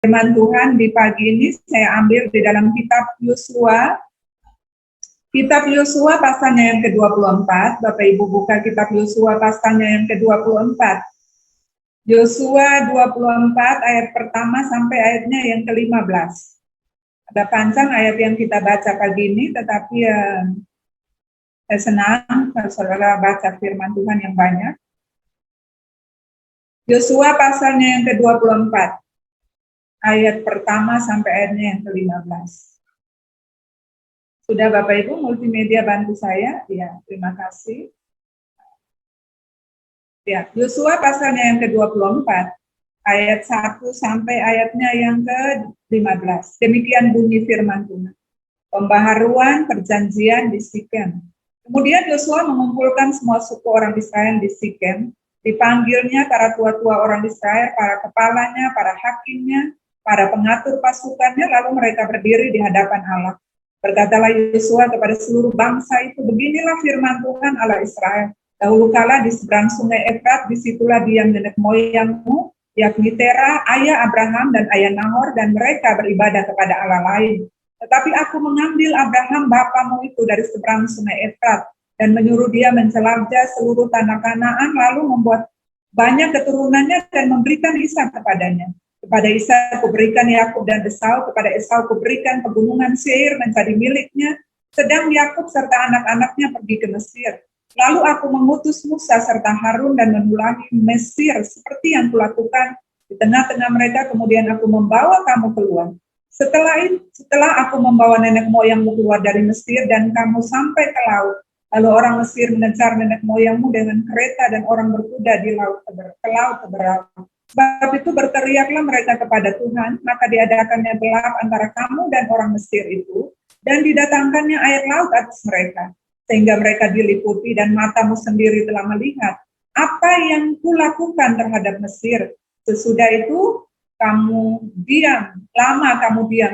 Firman Tuhan di pagi ini saya ambil di dalam kitab Yosua. Kitab Yosua pasalnya yang ke-24. Bapak Ibu buka kitab Yosua pasalnya yang ke-24. Yosua 24 ayat pertama sampai ayatnya yang ke-15. Ada panjang ayat yang kita baca pagi ini, tetapi saya senang kalau saudara baca firman Tuhan yang banyak. Yosua pasalnya yang ke-24. Ayat pertama sampai ayatnya yang ke-15. Sudah Bapak Ibu, multimedia bantu saya? Ya, terima kasih. Ya, Yosua pasalnya yang ke-24, ayat 1 sampai ayatnya yang ke-15. Demikian bunyi firman Tuhan. Pembaharuan perjanjian di Sikem. Kemudian Yosua mengumpulkan semua suku orang Israel di Sikem. Dipanggilnya para tua-tua orang Israel, para kepalanya, para hakimnya, para pengatur pasukannya, lalu mereka berdiri di hadapan Allah. Berkatalah Yosua kepada seluruh bangsa itu, beginilah firman Tuhan Allah Israel. Dahulu kala di seberang sungai Efrat, disitulah diam nenek moyangmu, yakni Tera, ayah Abraham dan ayah Nahor, dan mereka beribadah kepada Allah lain. Tetapi aku mengambil Abraham bapamu itu dari seberang sungai Efrat, dan menyuruh dia menjelajah seluruh tanah Kanaan, lalu membuat banyak keturunannya dan memberikan Ishak kepadanya. Kepada Ishak kuberikan Yakub dan Esau, kepada Esau kuberikan pegunungan Seir menjadi miliknya, sedang Yakub serta anak-anaknya pergi ke Mesir. Lalu aku mengutus Musa serta Harun dan menulangi Mesir seperti yang kulakukan di tengah-tengah mereka, kemudian aku membawa kamu keluar. Setelah aku membawa nenek moyangmu keluar dari Mesir dan kamu sampai ke laut, lalu orang Mesir mengejar nenek moyangmu dengan kereta dan orang berkuda di laut ke laut seberang. Sebab itu berteriaklah mereka kepada Tuhan, maka diadakannya gelap antara kamu dan orang Mesir itu, dan didatangkannya air laut atas mereka, sehingga mereka diliputi, dan matamu sendiri telah melihat apa yang kulakukan terhadap Mesir. Sesudah itu kamu diam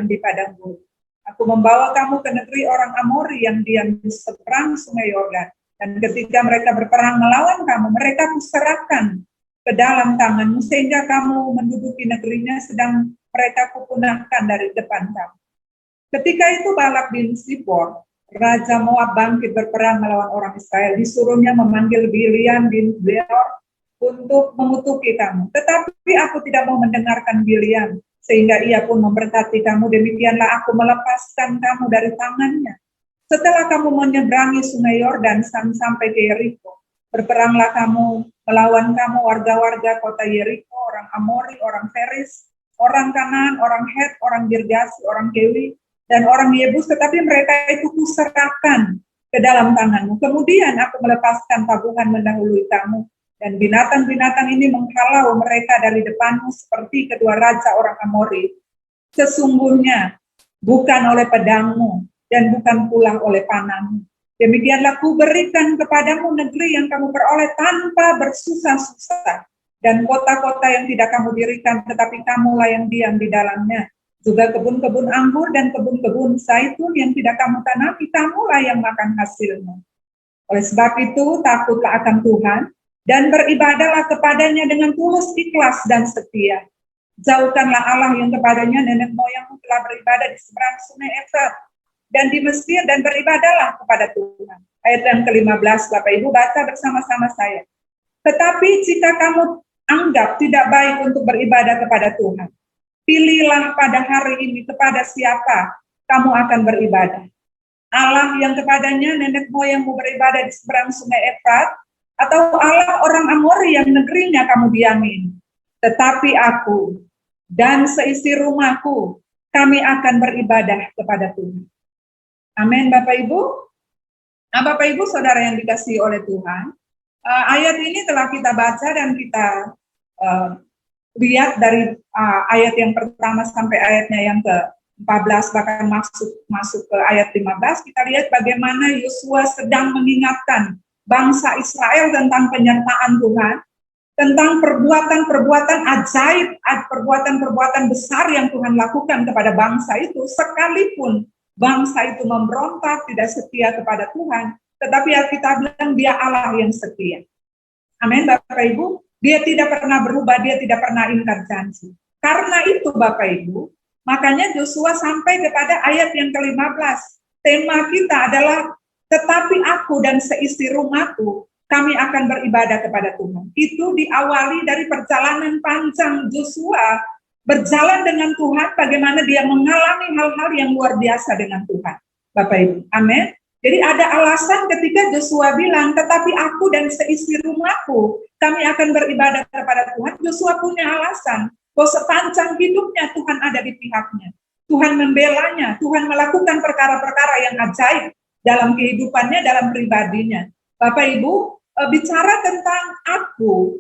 di padang gurun. Aku membawa kamu ke negeri orang Amori yang diam di seberang sungai Yordan, dan ketika mereka berperang melawan kamu, mereka kuserahkan ke dalam tanganmu, sehingga kamu menduduki negerinya, sedang mereka kupunahkan dari depan kamu. Ketika itu Balak bin Sipor, Raja Moab, bangkit berperang melawan orang Israel. Disuruhnya memanggil Biliam bin Beor untuk mengutuki kamu. Tetapi aku tidak mau mendengarkan Biliam, sehingga ia pun memberkati kamu. Demikianlah aku melepaskan kamu dari tangannya. Setelah kamu menyeberangi sungai Yordan sampai ke Yeriko, berperanglah kamu melawan kamu warga-warga kota Yeriko, orang Amori, orang Feris, orang Kanaan, orang Het, orang Girgasi, orang Kewi, dan orang Yebus, tetapi mereka itu kuserahkan ke dalam tanganmu. Kemudian aku melepaskan tabungan mendahului kamu, dan binatang-binatang ini menghalau mereka dari depanmu seperti kedua raja orang Amori. Sesungguhnya bukan oleh pedangmu, dan bukan pula oleh panahmu. Demikianlah kuberikan kepadamu negeri yang kamu peroleh tanpa bersusah-susah, dan kota-kota yang tidak kamu dirikan, tetapi kamulah yang diam di dalamnya. Juga kebun-kebun anggur dan kebun-kebun zaitun yang tidak kamu tanami, kamulah yang makan hasilnya. Oleh sebab itu, takutlah akan Tuhan, dan beribadahlah kepadanya dengan tulus, ikhlas, dan setia. Jauhkanlah Allah yang kepadanya nenek moyangmu telah beribadah di seberang sungai Efrat dan di Mesir, dan beribadahlah kepada Tuhan. Ayat yang ke-15, Bapak Ibu baca bersama-sama saya. Tetapi jika kamu anggap tidak baik untuk beribadah kepada Tuhan, pilihlah pada hari ini kepada siapa kamu akan beribadah. Allah yang kepadanya nenek moyangmu beribadah di seberang sungai Efrat, atau Allah orang Amori yang negerinya kamu diami. Tetapi aku dan seisi rumahku, kami akan beribadah kepada Tuhan. Amin, Bapak Ibu. Nah, Bapak Ibu, saudara yang dikasihi oleh Tuhan, ayat ini telah kita baca dan kita lihat dari ayat yang pertama sampai ayatnya yang ke-14, bahkan masuk ke ayat 15, kita lihat bagaimana Yosua sedang mengingatkan bangsa Israel tentang penyertaan Tuhan, tentang perbuatan-perbuatan ajaib, perbuatan-perbuatan besar yang Tuhan lakukan kepada bangsa itu, sekalipun bangsa itu memberontak, tidak setia kepada Tuhan, tetapi Alkitab bilang dia Allah yang setia. Amin, Bapak Ibu. Dia tidak pernah berubah, dia tidak pernah ingkar janji. Karena itu Bapak Ibu, makanya Yosua sampai kepada ayat yang ke-15. Tema kita adalah, tetapi aku dan seisi rumahku, kami akan beribadah kepada Tuhan. Itu diawali dari perjalanan panjang Yosua berjalan dengan Tuhan, bagaimana dia mengalami hal-hal yang luar biasa dengan Tuhan. Bapak Ibu, amin. Jadi ada alasan ketika Yosua bilang, tetapi aku dan seisi rumahku, kami akan beribadah kepada Tuhan. Yosua punya alasan bahwa sepanjang hidupnya Tuhan ada di pihaknya. Tuhan membelanya, Tuhan melakukan perkara-perkara yang ajaib dalam kehidupannya, dalam pribadinya. Bapak Ibu, bicara tentang aku,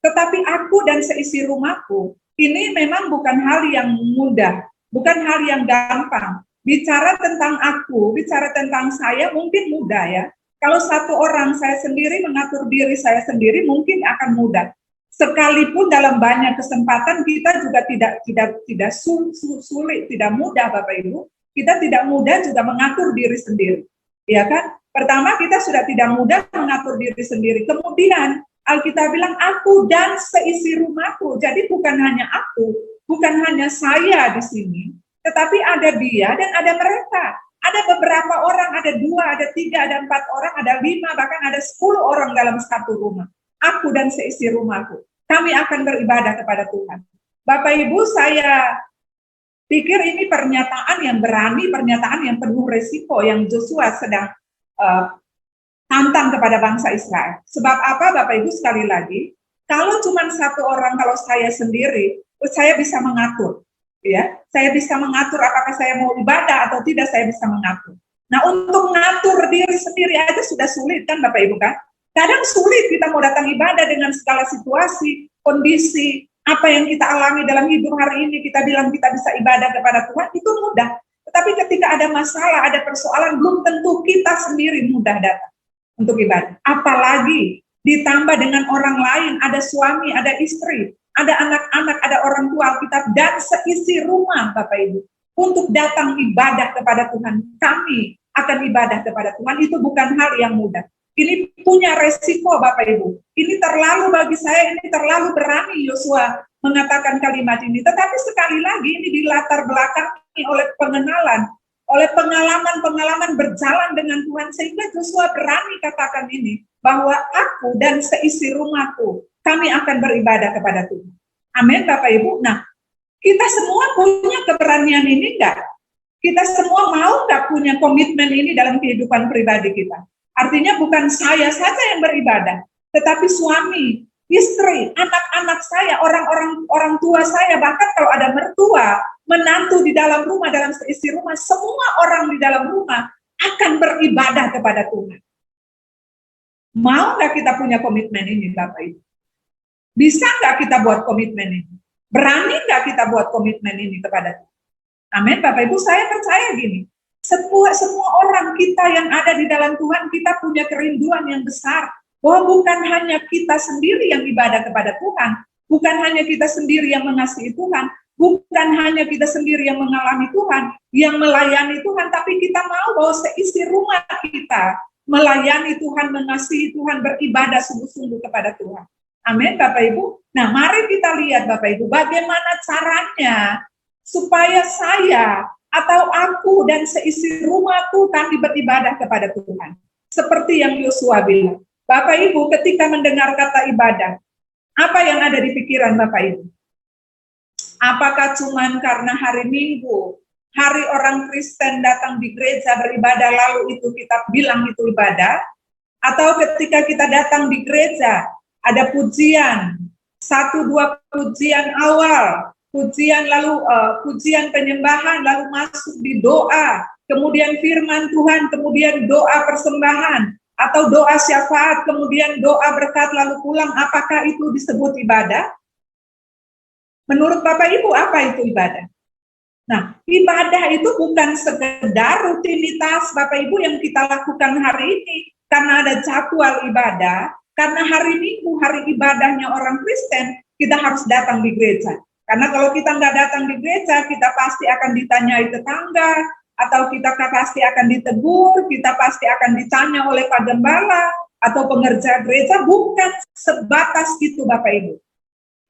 tetapi aku dan seisi rumahku, ini memang bukan hal yang mudah, bukan hal yang gampang. Bicara tentang aku, bicara tentang saya mungkin mudah ya. Kalau satu orang saya sendiri mengatur diri saya sendiri mungkin akan mudah. Sekalipun dalam banyak kesempatan kita juga tidak sulit, tidak mudah Bapak Ibu. Kita tidak mudah juga mengatur diri sendiri. Ya kan? Pertama kita sudah tidak mudah mengatur diri sendiri. Kemudian Alkitab bilang aku dan seisi rumahku. Jadi bukan hanya aku, bukan hanya saya di sini, tetapi ada dia dan ada mereka. Ada beberapa orang, ada 2, ada 3, ada 4 orang, ada 5, bahkan ada 10 orang dalam satu rumah. Aku dan seisi rumahku. Kami akan beribadah kepada Tuhan. Bapak Ibu, saya pikir ini pernyataan yang berani, pernyataan yang penuh resiko yang Joshua sedang tantang kepada bangsa Israel. Sebab apa Bapak Ibu, sekali lagi, kalau cuma satu orang, kalau saya sendiri, saya bisa mengatur. Ya, saya bisa mengatur apakah saya mau ibadah atau tidak, saya bisa mengatur. Nah, untuk mengatur diri sendiri aja sudah sulit kan Bapak Ibu kan? Kadang sulit kita mau datang ibadah dengan segala situasi, kondisi, apa yang kita alami dalam hidup hari ini, kita bilang kita bisa ibadah kepada Tuhan, itu mudah. Tetapi ketika ada masalah, ada persoalan, belum tentu kita sendiri mudah datang untuk ibadah. Apalagi ditambah dengan orang lain, ada suami, ada istri, ada anak-anak, ada orang tua Alkitab, dan seisi rumah Bapak Ibu. Untuk datang ibadah kepada Tuhan, kami akan ibadah kepada Tuhan, itu bukan hal yang mudah. Ini punya resiko Bapak Ibu. Ini terlalu bagi saya, ini terlalu berani Yosua mengatakan kalimat ini. Tetapi sekali lagi ini dilatar belakangi oleh pengenalan, oleh pengalaman-pengalaman berjalan dengan Tuhan. Sehingga Yosua berani katakan ini, bahwa aku dan seisi rumahku, kami akan beribadah kepada Tuhan. Amin Bapak Ibu. Nah, kita semua punya keberanian ini enggak? Kita semua mau enggak punya komitmen ini dalam kehidupan pribadi kita? Artinya bukan saya saja yang beribadah, tetapi suami, istri, anak-anak saya, orang tua saya, bahkan kalau ada mertua, menantu di dalam rumah, dalam seisi rumah, semua orang di dalam rumah akan beribadah kepada Tuhan. Mau nggak kita punya komitmen ini, Bapak Ibu? Bisa nggak kita buat komitmen ini? Berani nggak kita buat komitmen ini kepada Tuhan? Amin, Bapak Ibu, saya percaya gini. Semua orang kita yang ada di dalam Tuhan, kita punya kerinduan yang besar bahwa bukan hanya kita sendiri yang ibadah kepada Tuhan, bukan hanya kita sendiri yang mengasihi Tuhan, bukan hanya kita sendiri yang mengalami Tuhan, yang melayani Tuhan, tapi kita mau bahwa seisi rumah kita melayani Tuhan, mengasihi Tuhan, beribadah sungguh-sungguh kepada Tuhan. Amin, Bapak Ibu. Nah, mari kita lihat Bapak Ibu, bagaimana caranya supaya saya atau aku dan seisi rumahku kami beribadah kepada Tuhan. Seperti yang Yosua bilang. Bapak Ibu, ketika mendengar kata ibadah, apa yang ada di pikiran Bapak Ibu? Apakah cuman karena hari Minggu, hari orang Kristen datang di gereja beribadah, lalu itu kita bilang itu ibadah? Atau ketika kita datang di gereja, ada pujian, 1-2 pujian awal, pujian lalu pujian penyembahan, lalu masuk di doa, kemudian firman Tuhan, kemudian doa persembahan, atau doa syafaat, kemudian doa berkat, lalu pulang. Apakah itu disebut ibadah? Menurut Bapak Ibu, apa itu ibadah? Nah, ibadah itu bukan sekedar rutinitas Bapak Ibu yang kita lakukan hari ini, karena ada jadwal ibadah, karena hari Minggu, hari ibadahnya orang Kristen, kita harus datang di gereja. Karena kalau kita nggak datang di gereja, kita pasti akan ditanyai tetangga, atau kita pasti akan ditegur, kita pasti akan ditanya oleh Pak Gembala, atau pengerja gereja. Bukan sebatas itu Bapak Ibu.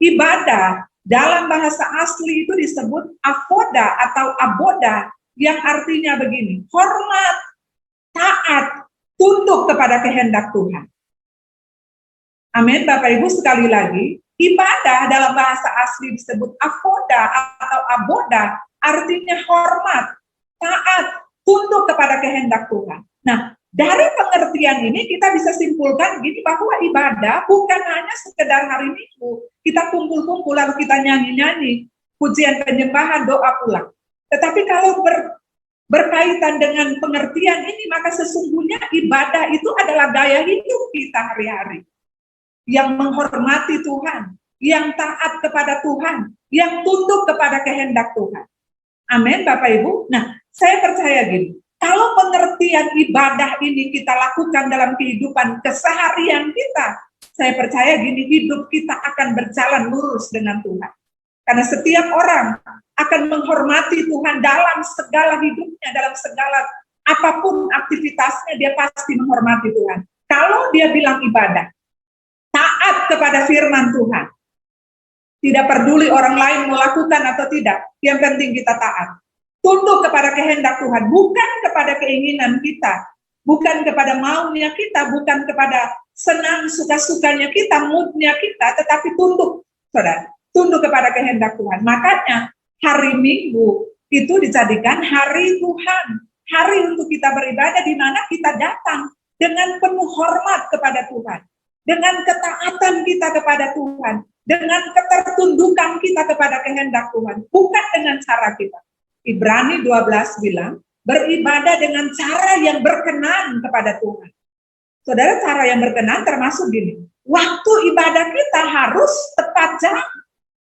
Ibadah Dalam bahasa asli itu disebut avoda atau aboda, yang artinya begini, hormat, taat, tunduk kepada kehendak Tuhan. Amin, Bapak Ibu, sekali lagi, ibadah dalam bahasa asli disebut avoda atau aboda, artinya hormat, taat, tunduk kepada kehendak Tuhan. Nah, dari pengertian ini kita bisa simpulkan gini, bahwa ibadah bukan hanya sekedar hari Minggu, kita kumpul-kumpul lalu kita nyanyi-nyanyi, pujian penyembahan, doa pulang. Tetapi kalau berkaitan dengan pengertian ini, maka sesungguhnya ibadah itu adalah gaya hidup kita hari-hari, yang menghormati Tuhan, yang taat kepada Tuhan, yang tunduk kepada kehendak Tuhan. Amin, Bapak Ibu. Nah, saya percaya gini, kalau pengertian ibadah ini kita lakukan dalam kehidupan keseharian kita, saya percaya gini, hidup kita akan berjalan lurus dengan Tuhan. Karena setiap orang akan menghormati Tuhan dalam segala hidupnya, dalam segala apapun aktivitasnya, dia pasti menghormati Tuhan. Kalau dia bilang ibadah, taat kepada firman Tuhan, tidak peduli orang lain melakukan atau tidak, yang penting kita taat. Tunduk kepada kehendak Tuhan, bukan kepada keinginan kita, bukan kepada maunya kita, bukan kepada senang suka-sukanya kita, moodnya kita, tetapi tunduk, saudara, tunduk kepada kehendak Tuhan. Makanya hari Minggu itu dijadikan hari Tuhan, hari untuk kita beribadah, di mana kita datang dengan penuh hormat kepada Tuhan, dengan ketaatan kita kepada Tuhan, dengan ketertundukan kita kepada kehendak Tuhan, bukan dengan cara kita. Ibrani 12 bilang, beribadah dengan cara yang berkenan kepada Tuhan. Saudara, cara yang berkenan termasuk gini, waktu ibadah kita harus tepat jam,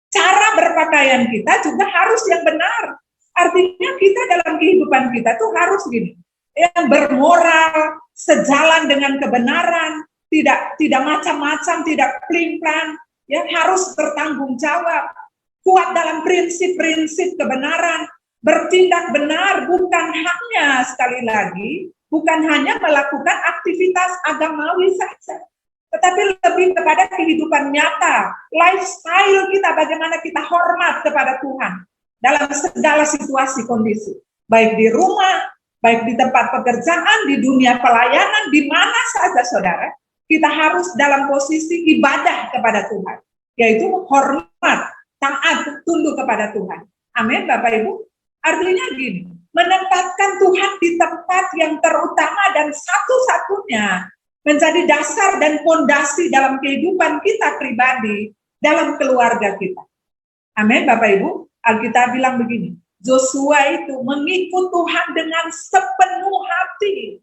cara berpakaian kita juga harus yang benar. Artinya kita dalam kehidupan kita tuh harus gini, yang bermoral, sejalan dengan kebenaran, tidak macam-macam, tidak pling-plang, ya, harus bertanggung jawab, kuat dalam prinsip-prinsip kebenaran, bertindak benar, bukan hanya, sekali lagi, bukan hanya melakukan aktivitas agamawi saja, tetapi lebih kepada kehidupan nyata, lifestyle kita, bagaimana kita hormat kepada Tuhan dalam segala situasi kondisi, baik di rumah, baik di tempat pekerjaan, di dunia pelayanan, di mana saja, saudara, kita harus dalam posisi ibadah kepada Tuhan, yaitu hormat, taat, tunduk kepada Tuhan. Amin, Bapak Ibu. Artinya gini, menempatkan Tuhan di tempat yang terutama dan satu-satunya menjadi dasar dan fondasi dalam kehidupan kita pribadi, dalam keluarga kita. Amin, Bapak Ibu. Alkitab bilang begini, Joshua itu mengikut Tuhan dengan sepenuh hati,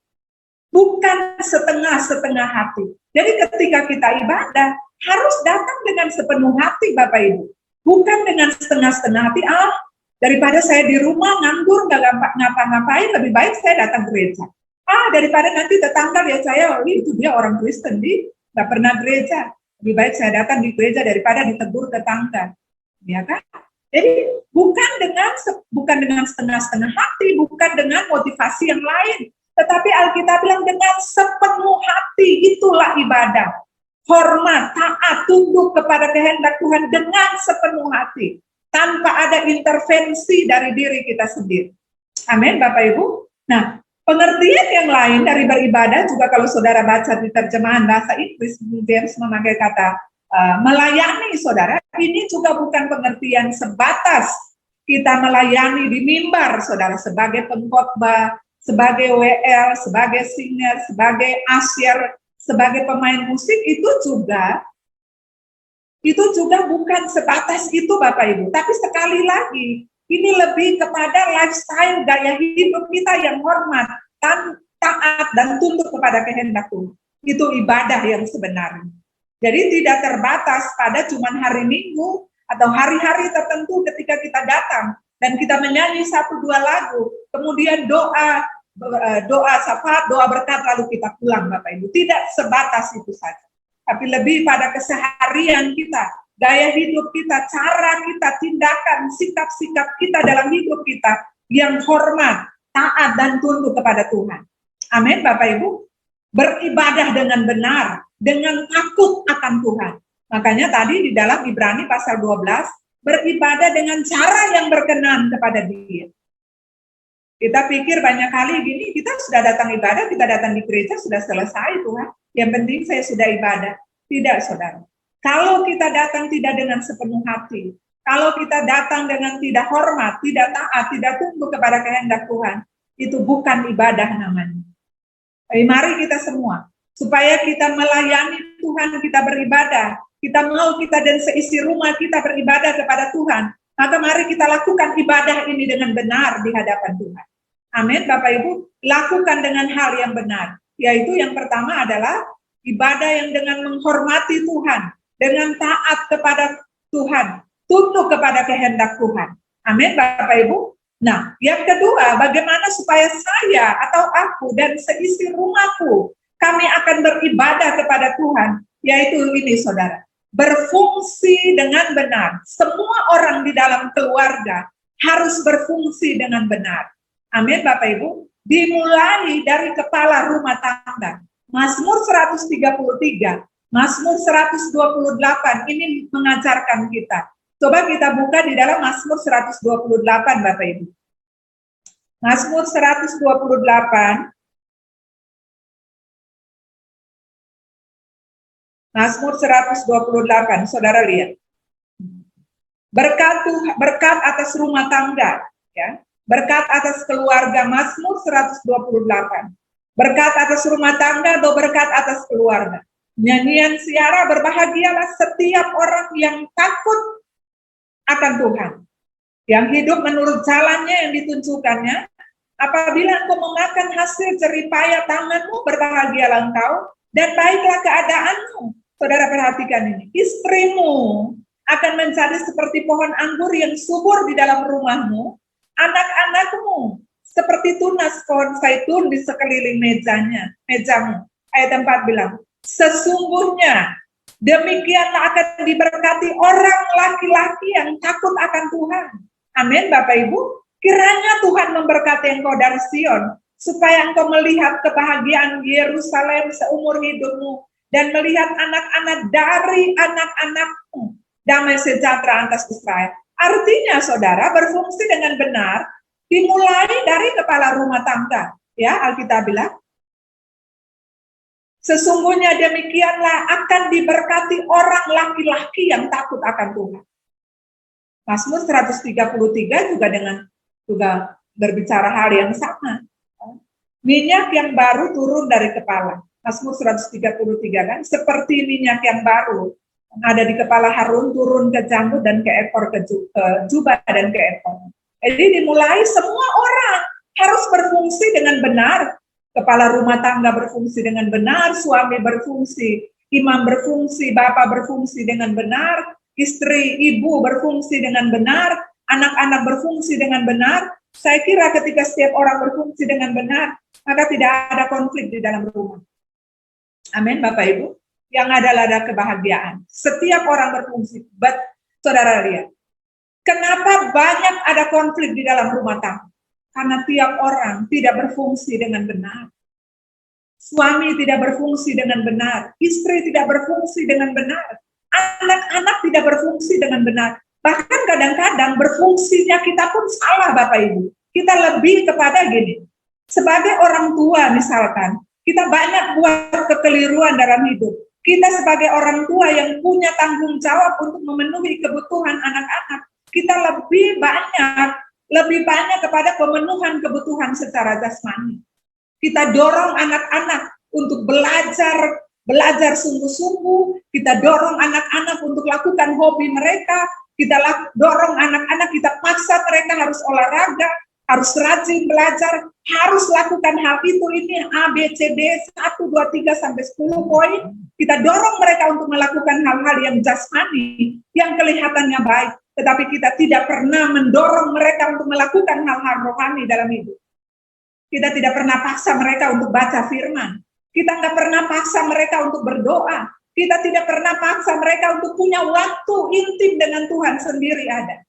bukan setengah-setengah hati. Jadi ketika kita ibadah, harus datang dengan sepenuh hati, Bapak Ibu. Bukan dengan setengah-setengah hati, daripada saya di rumah nganggur, nggak ngapa-ngapain, lebih baik saya datang gereja. Daripada nanti tetangga lihat saya, itu dia orang Kristen, nggak pernah gereja. Lebih baik saya datang di gereja daripada ditegur tetangga. Ya kan? Jadi bukan dengan setengah-setengah hati, bukan dengan motivasi yang lain. Tetapi Alkitab bilang dengan sepenuh hati, itulah ibadah. Hormat, taat, tunduk kepada kehendak Tuhan dengan sepenuh hati, tanpa ada intervensi dari diri kita sendiri. Amin, Bapak Ibu. Nah, pengertian yang lain dari beribadah juga kalau saudara baca di terjemahan bahasa Inggris, James memakai kata melayani, saudara. Ini juga bukan pengertian sebatas kita melayani di mimbar, saudara, sebagai pengkhotbah, sebagai WL, sebagai singer, sebagai usher, sebagai pemain musik, itu juga bukan sebatas itu, Bapak Ibu. Tapi sekali lagi, ini lebih kepada lifestyle, gaya hidup kita yang hormat, taat, dan tunduk kepada kehendak Tuhan. Itu ibadah yang sebenarnya. Jadi tidak terbatas pada cuman hari Minggu atau hari-hari tertentu ketika kita datang dan kita menyanyi 1-2 lagu, kemudian doa syafaat, doa berkat, lalu kita pulang, Bapak Ibu. Tidak sebatas itu saja, tapi lebih pada keseharian kita, gaya hidup kita, cara kita, tindakan, sikap-sikap kita dalam hidup kita yang hormat, taat, dan tunduk kepada Tuhan. Amin, Bapak Ibu. Beribadah dengan benar, dengan takut akan Tuhan. Makanya tadi di dalam Ibrani pasal 12, beribadah dengan cara yang berkenan kepada Dia. Kita pikir banyak kali gini, kita sudah datang ibadah, kita datang di gereja, sudah selesai Tuhan. Yang penting saya sudah ibadah. Tidak, saudara. Kalau kita datang tidak dengan sepenuh hati, kalau kita datang dengan tidak hormat, tidak taat, tidak tunduk kepada kehendak Tuhan, itu bukan ibadah namanya. Mari kita semua, supaya kita melayani Tuhan, kita beribadah, kita mau kita dan seisi rumah kita beribadah kepada Tuhan, maka mari kita lakukan ibadah ini dengan benar di hadapan Tuhan. Amin, Bapak Ibu, lakukan dengan hal yang benar, yaitu yang pertama adalah ibadah yang dengan menghormati Tuhan, dengan taat kepada Tuhan, tunduk kepada kehendak Tuhan. Amin, Bapak Ibu. Nah, yang kedua, bagaimana supaya saya atau aku dan seisi rumahku, kami akan beribadah kepada Tuhan, yaitu ini, saudara, berfungsi dengan benar. Semua orang di dalam keluarga harus berfungsi dengan benar. Amin, Bapak Ibu. Dimulai dari kepala rumah tangga. Mazmur 133, Mazmur 128 ini mengajarkan kita. Coba kita buka di dalam Mazmur 128, Bapak Ibu. Mazmur 128. Mazmur 128, saudara lihat. Berkat atas rumah tangga, ya. Berkat atas keluarga, Mazmur 128. Berkat atas rumah tangga atau berkat atas keluarga. Nyanyian siara, berbahagialah setiap orang yang takut akan Tuhan, yang hidup menurut jalannya yang ditunjukkannya. Apabila engkau memakan hasil jeripaya tanganmu, berbahagialah engkau, dan baiklah keadaanmu. Saudara perhatikan ini, istrimu akan menjadi seperti pohon anggur yang subur di dalam rumahmu, anak-anakmu seperti tunas pohon zaitun di sekeliling mejamu. Ayat 4 bilang, sesungguhnya demikianlah akan diberkati orang laki-laki yang takut akan Tuhan. Amin, Bapak Ibu. Kiranya Tuhan memberkati engkau dari Sion, supaya engkau melihat kebahagiaan Yerusalem seumur hidupmu, dan melihat anak-anak dari anak-anakmu, damai sejahtera atas Israel. Artinya, saudara, berfungsi dengan benar, dimulai dari kepala rumah tangga. Ya, Alkitab bilang, sesungguhnya demikianlah akan diberkati orang laki-laki yang takut akan Tuhan. Mazmur 133 juga berbicara hal yang sama. Minyak yang baru turun dari kepala. Mazmur 133 kan, seperti minyak yang baru ada di kepala Harun, turun ke janggut dan ke ekor, ke jubah dan ke ekor. Jadi dimulai semua orang harus berfungsi dengan benar. Kepala rumah tangga berfungsi dengan benar, suami berfungsi, imam berfungsi, bapak berfungsi dengan benar, istri, ibu berfungsi dengan benar, anak-anak berfungsi dengan benar. Saya kira ketika setiap orang berfungsi dengan benar, maka tidak ada konflik di dalam rumah. Amin, Bapak Ibu. Yang adalah ada kebahagiaan. Setiap orang berfungsi. Saudara lihat, kenapa banyak ada konflik di dalam rumah tangga? Karena tiap orang tidak berfungsi dengan benar. Suami tidak berfungsi dengan benar. Istri tidak berfungsi dengan benar. Anak-anak tidak berfungsi dengan benar. Bahkan kadang-kadang berfungsinya kita pun salah, Bapak Ibu. Kita lebih kepada gini. Sebagai orang tua misalkan, kita banyak buat kekeliruan dalam hidup. Kita sebagai orang tua yang punya tanggung jawab untuk memenuhi kebutuhan anak-anak, kita lebih banyak kepada pemenuhan kebutuhan secara jasmani. Kita dorong anak-anak untuk belajar sungguh-sungguh, kita dorong anak-anak untuk lakukan hobi mereka, kita dorong anak-anak, kita paksa mereka harus olahraga, harus rajin belajar, harus lakukan hal itu, ini A, B, C, D, 1, 2, 3, sampai 10 poin. Kita dorong mereka untuk melakukan hal-hal yang jasmani, yang kelihatannya baik, tetapi kita tidak pernah mendorong mereka untuk melakukan hal-hal rohani dalam hidup. Kita tidak pernah paksa mereka untuk baca firman. Kita nggak pernah paksa mereka untuk berdoa. Kita tidak pernah paksa mereka untuk punya waktu intim dengan Tuhan sendiri ada.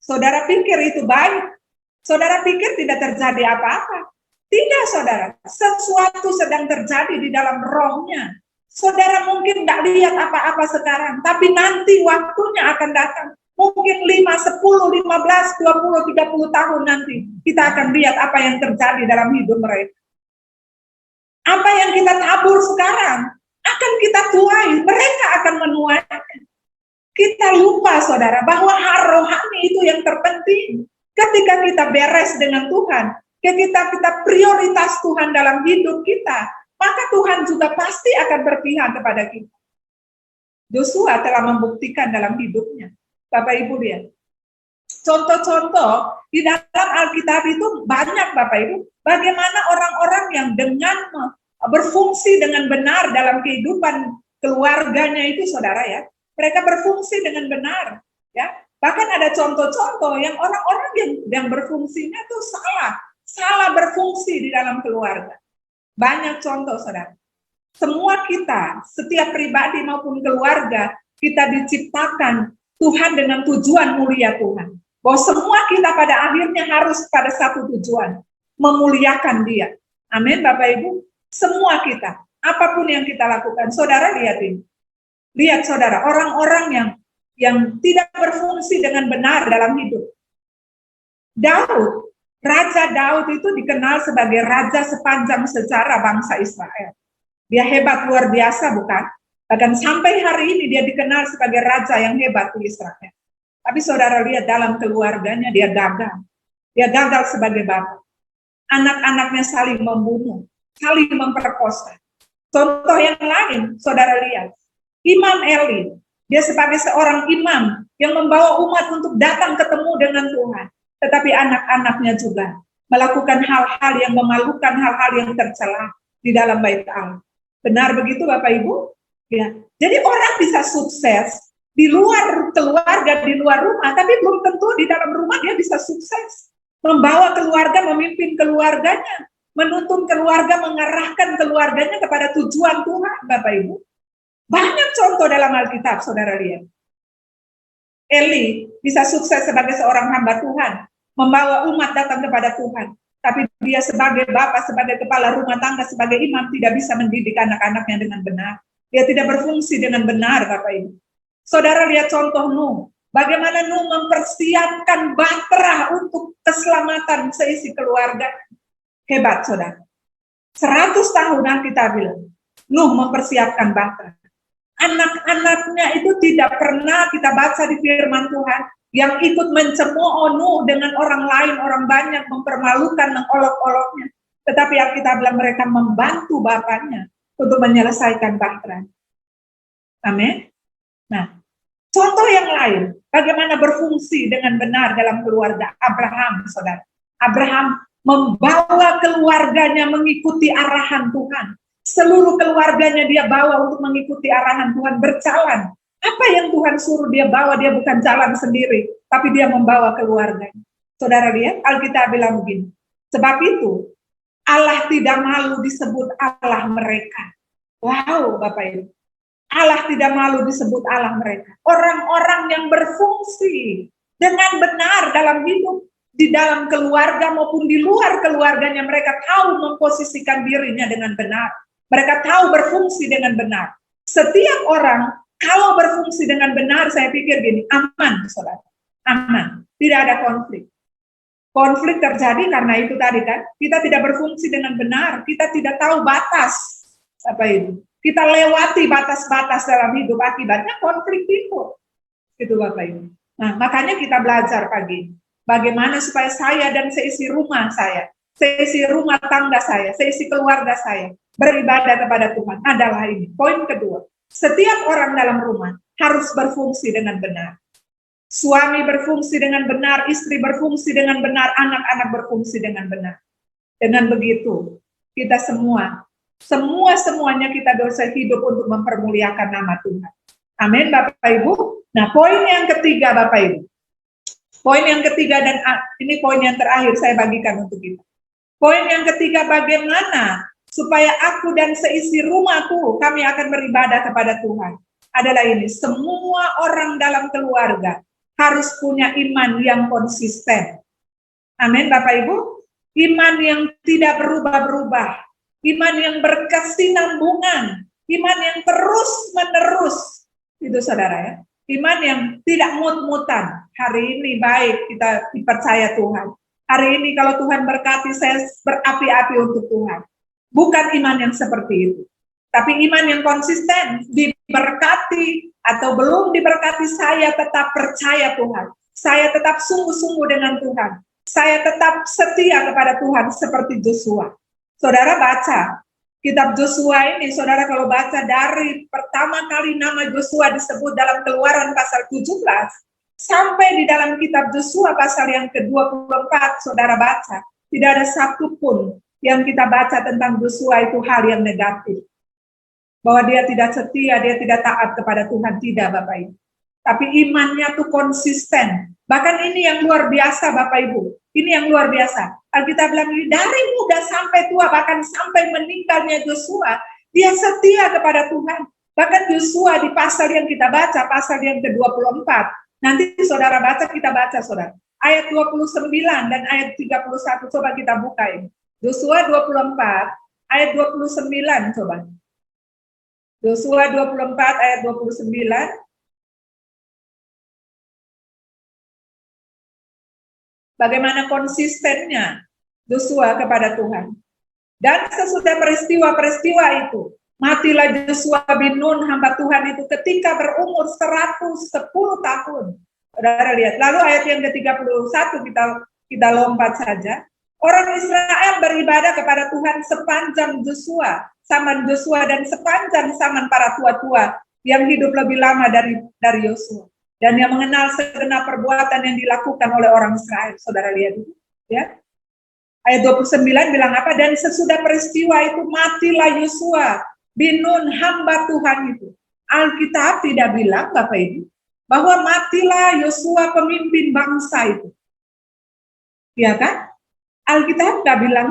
Saudara pikir itu baik? Saudara pikir tidak terjadi apa-apa? Tidak, saudara. Sesuatu sedang terjadi di dalam rohnya. Saudara mungkin nggak lihat apa-apa sekarang, tapi nanti waktunya akan datang. Mungkin 5, 10, 15, 20, 30 tahun nanti kita akan lihat apa yang terjadi dalam hidup mereka. Apa yang kita tabur sekarang akan kita tuai, mereka akan menuainya. Kita lupa saudara bahwa hal rohani itu yang terpenting. Ketika kita beres dengan Tuhan, ketika kita prioritas Tuhan dalam hidup kita, maka Tuhan juga pasti akan berpihak kepada kita. Yosua telah membuktikan dalam hidupnya. Bapak Ibu lihat. Contoh-contoh di dalam Alkitab itu banyak Bapak Ibu. Bagaimana orang-orang yang dengan berfungsi dengan benar dalam kehidupan keluarganya itu saudara ya. Mereka berfungsi dengan benar ya. Bahkan ada contoh-contoh yang orang-orang yang berfungsinya itu salah berfungsi di dalam keluarga. Banyak contoh saudara. Semua kita, setiap pribadi maupun keluarga, kita diciptakan Tuhan dengan tujuan mulia Tuhan. Bahwa semua kita pada akhirnya harus pada satu tujuan, memuliakan Dia. Amin Bapak Ibu. Semua kita, apapun yang kita lakukan, saudara lihat ini. Lihat saudara, orang-orang yang tidak berfungsi dengan benar dalam hidup. Raja Daud itu dikenal sebagai raja sepanjang sejarah bangsa Israel. Dia hebat luar biasa bukan? Bahkan sampai hari ini dia dikenal sebagai raja yang hebat di Israel. Tapi saudara lihat dalam keluarganya dia gagal. Dia gagal sebagai bapak. Anak-anaknya saling membunuh, saling memperkosa. Contoh yang lain, saudara lihat. Imam Eli, dia sebagai seorang imam yang membawa umat untuk datang ketemu dengan Tuhan. Tetapi anak-anaknya juga melakukan hal-hal yang memalukan, hal-hal yang tercela di dalam bait Allah. Benar begitu Bapak Ibu? Ya. Jadi orang bisa sukses di luar keluarga, di luar rumah, tapi belum tentu di dalam rumah dia bisa sukses. Membawa keluarga, memimpin keluarganya, menuntun keluarga, mengarahkan keluarganya kepada tujuan Tuhan, Bapak Ibu. Banyak contoh dalam Alkitab, saudara lihat. Eli bisa sukses sebagai seorang hamba Tuhan, membawa umat datang kepada Tuhan. Tapi dia sebagai bapak, sebagai kepala rumah tangga, sebagai imam tidak bisa mendidik anak-anaknya dengan benar. Dia tidak berfungsi dengan benar, Bapak Ibu. Saudara lihat contoh Nuh. Bagaimana Nuh mempersiapkan bahtera untuk keselamatan seisi keluarga. Hebat, saudara. 100 tahunan kita bilang. Nuh mempersiapkan bahtera. Anak-anaknya itu tidak pernah kita baca di firman Tuhan yang ikut mencemooh Nuh dengan orang lain, orang banyak, mempermalukan, mengolok-oloknya. Tetapi Alkitab bilang mereka membantu bapaknya untuk menyelesaikan bahtera. Amin. Nah, contoh yang lain, bagaimana berfungsi dengan benar dalam keluarga Abraham, saudara. Abraham membawa keluarganya mengikuti arahan Tuhan. Seluruh keluarganya dia bawa untuk mengikuti arahan Tuhan, berjalan. Apa yang Tuhan suruh dia bawa, dia bukan jalan sendiri, tapi dia membawa keluarganya. Saudara lihat, Alkitab bilang begini, sebab itu Allah tidak malu disebut Allah mereka. Wow, Bapak Ibu. Allah tidak malu disebut Allah mereka. Orang-orang yang berfungsi dengan benar dalam hidup, di dalam keluarga maupun di luar keluarganya, mereka tahu memposisikan dirinya dengan benar. Mereka tahu berfungsi dengan benar. Setiap orang kalau berfungsi dengan benar, saya pikir gini, aman, saudara. Aman. Tidak ada konflik. Konflik terjadi karena itu tadi kan, kita tidak berfungsi dengan benar, kita tidak tahu batas. Apa itu? Kita lewati batas-batas dalam hidup, akibatnya konflik timbul. Itu Bapak Ibu. Nah, makanya kita belajar pagi. Bagaimana supaya saya dan seisi rumah saya, seisi rumah tangga saya, seisi keluarga saya, beribadah kepada Tuhan adalah ini. Poin kedua, setiap orang dalam rumah harus berfungsi dengan benar. Suami berfungsi dengan benar, istri berfungsi dengan benar, anak-anak berfungsi dengan benar. Dengan begitu, kita semuanya kita dosa hidup untuk mempermuliakan nama Tuhan. Amin, Bapak Ibu. Nah, poin yang ketiga, Bapak Ibu. Poin yang ketiga, dan ini poin yang terakhir saya bagikan untuk kita. Poin yang ketiga, bagaimana supaya aku dan seisi rumahku kami akan beribadah kepada Tuhan. Adalah ini, semua orang dalam keluarga harus punya iman yang konsisten. Amin, Bapak Ibu. Iman yang tidak berubah-berubah. Iman yang berkesinambungan. Iman yang terus menerus, itu saudara ya. Iman yang tidak mut-mutan. Hari ini baik kita dipercaya Tuhan. Hari ini kalau Tuhan berkati, saya berapi-api untuk Tuhan. Bukan iman yang seperti itu. Tapi iman yang konsisten, diberkati atau belum diberkati, saya tetap percaya Tuhan. Saya tetap sungguh-sungguh dengan Tuhan. Saya tetap setia kepada Tuhan seperti Joshua. Saudara baca kitab Joshua ini, saudara kalau baca dari pertama kali nama Joshua disebut dalam Keluaran pasal 17, sampai di dalam kitab Joshua pasal yang ke-24, saudara baca, tidak ada satupun yang kita baca tentang Joshua itu hal yang negatif. Bahwa dia tidak setia, dia tidak taat kepada Tuhan, tidak Bapak Ibu. Tapi imannya tuh konsisten. Bahkan ini yang luar biasa Bapak Ibu. Ini yang luar biasa. Alkitab bilang dari muda sampai tua, bahkan sampai meninggalnya Joshua, dia setia kepada Tuhan. Bahkan Joshua di pasal yang kita baca, pasal yang ke-24. Nanti saudara baca, kita baca saudara. Ayat 29 dan ayat 31, coba kita buka ini. Joshua 24, ayat 29 coba. Joshua 24 ayat 29. Bagaimana konsistennya Joshua kepada Tuhan. Dan sesudah peristiwa-peristiwa itu, matilah Joshua bin Nun hamba Tuhan itu ketika berumur 110 tahun. Saudara lihat. Lalu ayat yang ke-31 kita lompat saja. Orang Israel beribadah kepada Tuhan sepanjang zaman Joshua dan sepanjang zaman para tua-tua yang hidup lebih lama dari Yosua, dan yang mengenal segenap perbuatan yang dilakukan oleh orang Israel. Saudara lihat itu, ya. Ayat 29 bilang apa? Dan sesudah peristiwa itu matilah Yosua bin Nun hamba Tuhan itu. Alkitab tidak bilang Bapak Ibu bahwa matilah Yosua pemimpin bangsa itu. Ya kan? Alkitab tidak bilang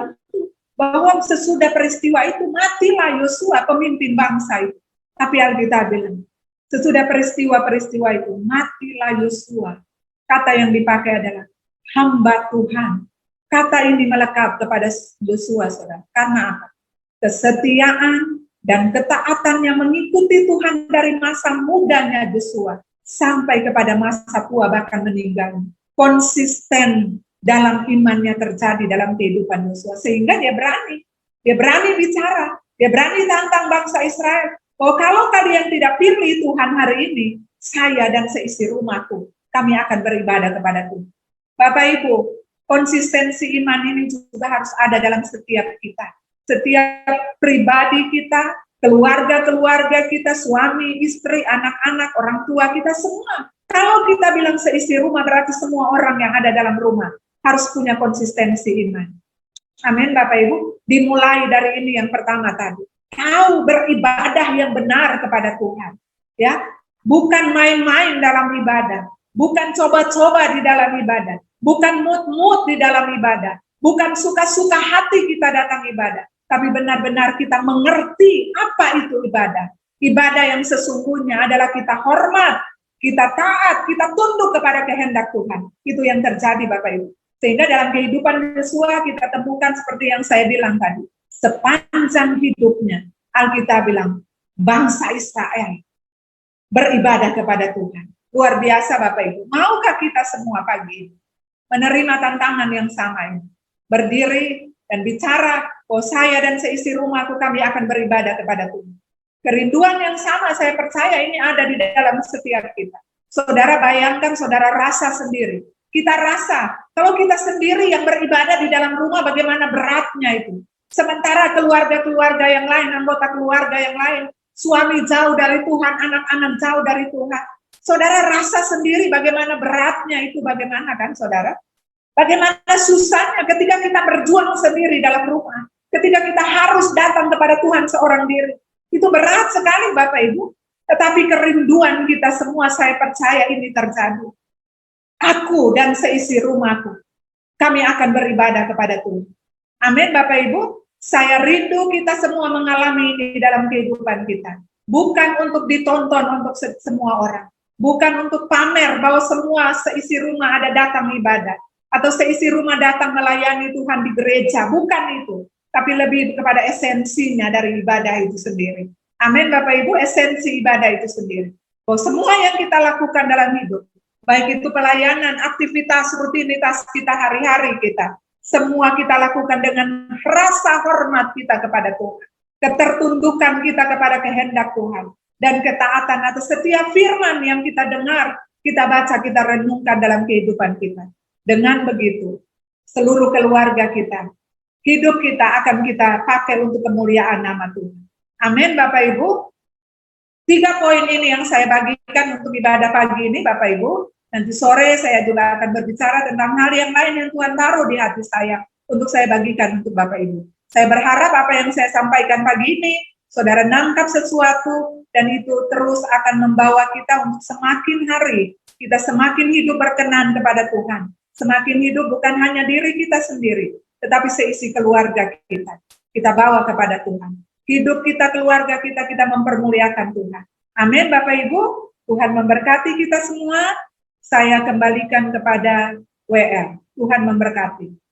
bahwa sesudah peristiwa itu matilah Yosua pemimpin bangsa itu. Tapi Alkitab bilang, sesudah peristiwa-peristiwa itu matilah Yosua. Kata yang dipakai adalah hamba Tuhan. Kata ini melekat kepada Joshua, saudara. Karena apa? Kesetiaan dan ketaatan yang mengikuti Tuhan dari masa mudanya Joshua sampai kepada masa tua bahkan meninggal. Konsisten dalam imannya terjadi dalam kehidupan Yosua, sehingga dia berani bicara, dia berani tantang bangsa Israel. Oh, kalau kalian tidak pilih Tuhan hari ini, saya dan seisi rumahku, kami akan beribadah kepada Tuhan. Bapak Ibu, konsistensi iman ini juga harus ada dalam setiap kita, setiap pribadi kita, keluarga-keluarga kita, suami, istri, anak-anak, orang tua kita semua. Kalau kita bilang seisi rumah, berarti semua orang yang ada dalam rumah harus punya konsistensi iman. Amin Bapak Ibu. Dimulai dari ini yang pertama tadi. Kau beribadah yang benar kepada Tuhan. Ya, bukan main-main dalam ibadah. Bukan coba-coba di dalam ibadah. Bukan mood-mood di dalam ibadah. Bukan suka-suka hati kita datang ibadah. Tapi benar-benar kita mengerti apa itu ibadah. Ibadah yang sesungguhnya adalah kita hormat, kita taat, kita tunduk kepada kehendak Tuhan. Itu yang terjadi Bapak Ibu. Sehingga dalam kehidupan Yosua kita temukan seperti yang saya bilang tadi. Sepanjang hidupnya, Alkitab bilang, bangsa Israel beribadah kepada Tuhan. Luar biasa Bapak Ibu. Maukah kita semua pagi ini menerima tantangan yang sama ini? Berdiri dan bicara, oh saya dan seisi rumahku kami akan beribadah kepada Tuhan. Kerinduan yang sama saya percaya ini ada di dalam setiap kita. Saudara bayangkan, saudara rasa sendiri. Kita rasa, kalau kita sendiri yang beribadah di dalam rumah bagaimana beratnya itu. Sementara keluarga-keluarga yang lain, anggota keluarga yang lain, suami jauh dari Tuhan, anak-anak jauh dari Tuhan. Saudara rasa sendiri bagaimana beratnya itu, bagaimana kan saudara? Bagaimana susahnya ketika kita berjuang sendiri dalam rumah. Ketika kita harus datang kepada Tuhan seorang diri. Itu berat sekali Bapak Ibu. Tetapi kerinduan kita semua saya percaya ini terjadi. Aku dan seisi rumahku, kami akan beribadah kepada Tuhan. Amin Bapak Ibu. Saya rindu kita semua mengalami ini dalam kehidupan kita. Bukan untuk ditonton untuk semua orang. Bukan untuk pamer bahwa semua seisi rumah ada datang ibadah. Atau seisi rumah datang melayani Tuhan di gereja. Bukan itu. Tapi lebih kepada esensinya dari ibadah itu sendiri. Amin Bapak Ibu, esensi ibadah itu sendiri. Bahwa semua yang kita lakukan dalam hidup, baik itu pelayanan, aktivitas, rutinitas kita hari-hari kita, semua kita lakukan dengan rasa hormat kita kepada Tuhan. Ketertundukan kita kepada kehendak Tuhan. Dan ketaatan atas setiap firman yang kita dengar, kita baca, kita renungkan dalam kehidupan kita. Dengan begitu, seluruh keluarga kita, hidup kita akan kita pakai untuk kemuliaan nama Tuhan. Amin Bapak Ibu. 3 poin ini yang saya bagikan untuk ibadah pagi ini Bapak Ibu. Nanti sore saya juga akan berbicara tentang hal yang lain yang Tuhan taruh di hati saya untuk saya bagikan untuk Bapak Ibu. Saya berharap apa yang saya sampaikan pagi ini, saudara nangkap sesuatu dan itu terus akan membawa kita untuk semakin hari kita semakin hidup berkenan kepada Tuhan. Semakin hidup bukan hanya diri kita sendiri, tetapi seisi keluarga kita. Kita bawa kepada Tuhan. Hidup kita, keluarga kita, kita mempermuliakan Tuhan. Amin Bapak Ibu, Tuhan memberkati kita semua. Saya kembalikan kepada WR. Tuhan memberkati.